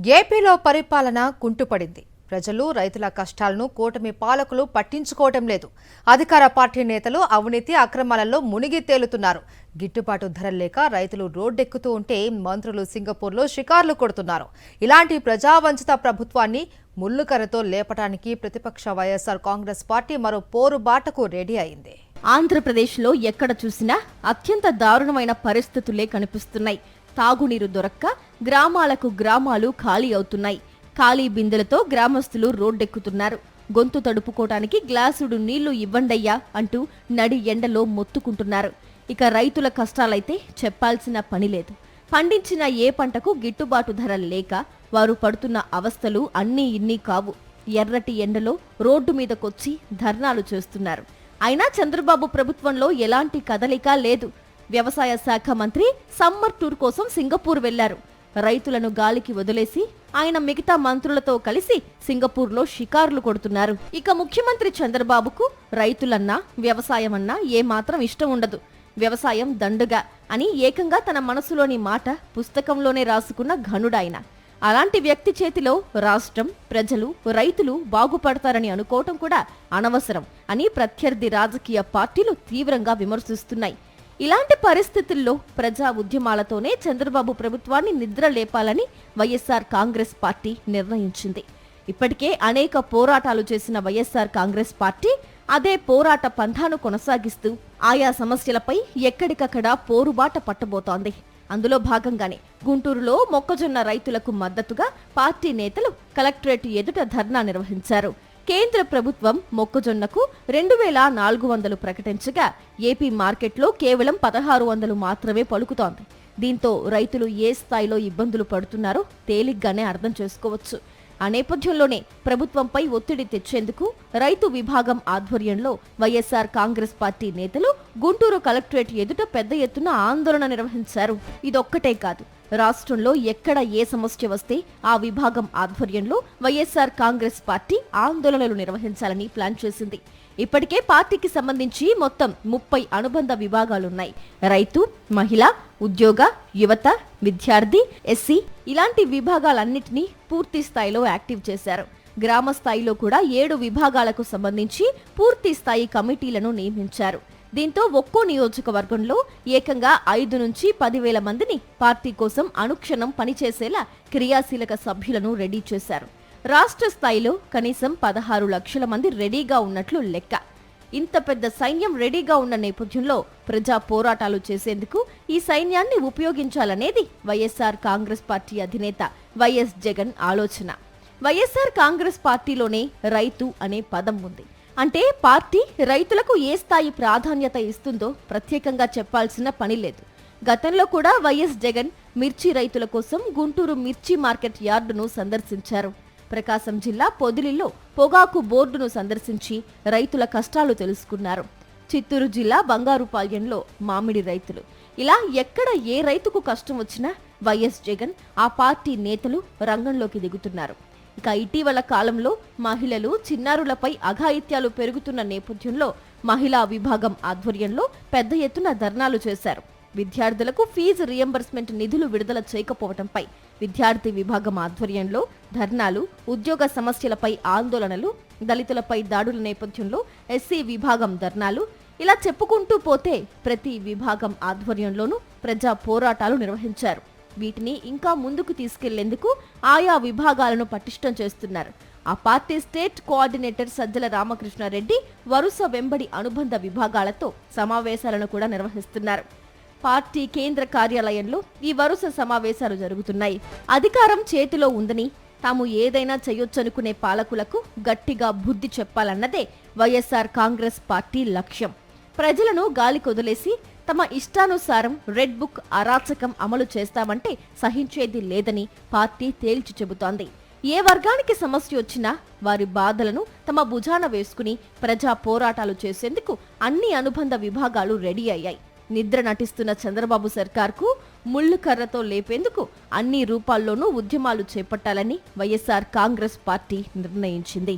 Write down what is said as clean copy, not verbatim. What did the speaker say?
ఏపీలో పరిపాలన కుంటుపడింది. ప్రజలు రైతుల కష్టాలను కూటమి పాలకులు పట్టించుకోవటం లేదు. అధికార పార్టీ నేతలు అవినీతి అక్రమాలలో మునిగి తేలుతున్నారు. గిట్టుబాటు ధర లేక రైతులు రోడ్డెక్కుతూ ఉంటే మంత్రులు సింగపూర్లో షికార్లు కొడుతున్నారు. ఇలాంటి ప్రజావంచిత ప్రభుత్వాన్ని ముల్లుకరతో లేపటానికి ప్రతిపక్ష వైఎస్ఆర్ కాంగ్రెస్ పార్టీ మరో పోరుబాటకు రెడీ అయింది. ఆంధ్రప్రదేశ్లో ఎక్కడ చూసినా అత్యంత దారుణమైన పరిస్థితులే కనిపిస్తున్నాయి. తాగునీరు దొరక్క గ్రామాలకు గ్రామాలు ఖాళీ అవుతున్నాయి. ఖాళీ బిందెలతో గ్రామస్తులు రోడ్డెక్కుతున్నారు. గొంతు తడుపుకోవటానికి గ్లాసుడు నీళ్లు ఇవ్వండయ్యా అంటూ నడి ఎండలో మొత్తుకుంటున్నారు. ఇక రైతుల కష్టాలైతే చెప్పాల్సిన పని లేదు. పండించిన ఏ పంటకు గిట్టుబాటు ధర లేక వారు పడుతున్న అవస్థలు అన్నీ ఇన్నీ కావు. ఎర్రటి ఎండలో రోడ్డు మీదకొచ్చి ధర్నాలు చేస్తున్నారు. అయినా చంద్రబాబు ప్రభుత్వంలో ఎలాంటి కదలిక లేదు. వ్యవసాయ శాఖ మంత్రి సమ్మర్ టూర్ కోసం సింగపూర్ వెళ్లారు. రైతులను గాలికి వదిలేసి ఆయన మిగతా మంత్రులతో కలిసి సింగపూర్లో షికార్లు కొడుతున్నారు. ఇక ముఖ్యమంత్రి చంద్రబాబుకు రైతులన్నా వ్యవసాయమన్నా ఏమాత్రం ఇష్టం ఉండదు. వ్యవసాయం దండుగా అని ఏకంగా తన మనసులోని మాట పుస్తకంలోనే రాసుకున్న ఘనుడాయన. అలాంటి వ్యక్తి చేతిలో రాష్ట్రం, ప్రజలు, రైతులు బాగుపడతారని అనుకోవటం కూడా అనవసరం అని ప్రత్యర్థి రాజకీయ పార్టీలు తీవ్రంగా విమర్శిస్తున్నాయి. ఇలాంటి పరిస్థితుల్లో ప్రజా ఉద్యమాలతోనే చంద్రబాబు ప్రభుత్వాన్ని నిద్ర లేపాలని వైఎస్ఆర్ కాంగ్రెస్ పార్టీ నిర్ణయించింది. ఇప్పటికే అనేక పోరాటాలు చేసిన వైఎస్ఆర్ కాంగ్రెస్ పార్టీ అదే పోరాట పంథాను కొనసాగిస్తూ ఆయా సమస్యలపై ఎక్కడికక్కడ పోరుబాట పట్టబోతోంది. అందులో భాగంగానే గుంటూరులో మొక్కజొన్న రైతులకు మద్దతుగా పార్టీ నేతలు కలెక్టరేట్ ఎదుట ధర్నా నిర్వహించారు. కేంద్ర ప్రభుత్వం మొక్కజొన్నకు 2400 ప్రకటించగా ఏపీ మార్కెట్లో కేవలం 1600 మాత్రమే పలుకుతోంది. దీంతో రైతులు ఏ స్థాయిలో ఇబ్బందులు పడుతున్నారో తేలిగ్గానే అర్థం చేసుకోవచ్చు. ఆ నేపథ్యంలోనే ప్రభుత్వంపై ఒత్తిడి తెచ్చేందుకు రైతు విభాగం ఆధ్వర్యంలో వైఎస్ఆర్ కాంగ్రెస్ పార్టీ నేతలు గుంటూరు కలెక్టరేట్ ఎదుట పెద్ద ఎత్తున ఆందోళన నిర్వహించారు. ఇదొక్కటే కాదు, రాష్ట్రంలో ఎక్కడ ఏ సమస్య వస్తే ఆ విభాగం ఆధ్వర్యంలో వైఎస్ఆర్ కాంగ్రెస్ పార్టీ ఆందోళనలు నిర్వహించాలని ప్లాన్ చేసింది. ఇప్పటికే పార్టీకి సంబంధించి మొత్తం 30 అనుబంధ విభాగాలున్నాయి. రైతు, మహిళ, ఉద్యోగ, యువత, విద్యార్థి, ఎస్సీ ఇలాంటి విభాగాలన్నింటినీ పూర్తి స్థాయిలో యాక్టివ్ చేశారు. గ్రామ స్థాయిలో కూడా 7 విభాగాలకు సంబంధించి పూర్తి స్థాయి కమిటీలను నియమించారు. దీంతో ఒక్కో నియోజకవర్గంలో ఏకంగా 5 నుంచి 10,000 మందిని పార్టీ కోసం అనుక్షణం పనిచేసేలా క్రియాశీలక సభ్యులను రెడీ చేశారు. రాష్ట్ర స్థాయిలో కనీసం 16 లక్షల మంది రెడీగా ఉన్నట్లు లెక్క. ఇంత పెద్ద సైన్యం రెడీగా ఉన్న నేపథ్యంలో ప్రజా పోరాటాలు చేసేందుకు ఈ సైన్యాన్ని ఉపయోగించాలనేది వైఎస్ఆర్ కాంగ్రెస్ పార్టీ అధినేత వైఎస్ జగన్ ఆలోచన. వైఎస్ఆర్ కాంగ్రెస్ పార్టీలోనే రైతు అనే పదం ఉంది. అంటే పార్టీ రైతులకు ఏ స్థాయి ప్రాధాన్యత ఇస్తుందో ప్రత్యేకంగా చెప్పాల్సిన పని లేదు. గతంలో కూడా వైఎస్ జగన్ మిర్చి రైతుల కోసం గుంటూరు మిర్చి మార్కెట్ యార్డును సందర్శించారు. ప్రకాశం జిల్లా పొదిలిలో పొగాకు బోర్డును సందర్శించి రైతుల కష్టాలు తెలుసుకున్నారు. చిత్తూరు జిల్లా బంగారుపాళ్యంలో మామిడి రైతులు, ఇలా ఎక్కడ ఏ రైతుకు కష్టం వచ్చినా వైఎస్ జగన్, ఆ పార్టీ నేతలు రంగంలోకి దిగుతున్నారు. ఇక ఇటీవల కాలంలో మహిళలు, చిన్నారులపై అఘాయిత్యాలు పెరుగుతున్న నేపథ్యంలో మహిళా విభాగం ఆధ్వర్యంలో పెద్ద ఎత్తున ధర్నాలు చేశారు. విద్యార్థులకు ఫీజు రియంబర్స్మెంట్ నిధులు విడుదల చేయకపోవడంపై విద్యార్థి విభాగం ఆధ్వర్యంలో ధర్నాలు, ఉద్యోగ సమస్యలపై ఆందోళనలు, దళితులపై దాడుల నేపథ్యంలో ఎస్సీ విభాగం ధర్నాలు, ఇలా చెప్పుకుంటూ పోతే ప్రతి విభాగం ఆధ్వర్యంలోనూ ప్రజా పోరాటాలు నిర్వహించారు. వీటిని ఇంకా ముందుకు తీసుకెళ్లేందుకు ఆయా విభాగాలను పటిష్టం చేస్తున్నారు. ఆ party state coordinator Sajjala Ramakrishna Reddy వరుస వెంబడి అనుబంధ విభాగాలతో సమావేశాలను కూడా నిర్వహిస్తున్నారు. పార్టీ కేంద్ర కార్యాలయంలో ఈ వరుస సమావేశాలు జరుగుతున్నాయి. అధికారం చేతిలో ఉందని తాము ఏదైనా చేయొచ్చనుకునే పాలకులకు గట్టిగా బుద్ధి చెప్పాలన్నదే వైఎస్ఆర్ కాంగ్రెస్ పార్టీ లక్ష్యం. ప్రజలను గాలికొదిలేసి తమ ఇష్టానుసారం రెడ్ బుక్ అరాచకం అమలు చేస్తామంటే సహించేది లేదని పార్టీ తేల్చి చెబుతోంది. ఏ వర్గానికి సమస్య వచ్చినా వారి బాధలను తమ భుజాన వేసుకుని ప్రజా పోరాటాలు చేసేందుకు అన్ని అనుబంధ విభాగాలు రెడీ అయ్యాయి. నిద్ర నటిస్తున్న చంద్రబాబు సర్కార్కు ముళ్ళు కర్రతో లేపేందుకు అన్ని రూపాల్లోనూ ఉద్యమాలు చేపట్టాలని వైఎస్ఆర్ కాంగ్రెస్ పార్టీ నిర్ణయించింది.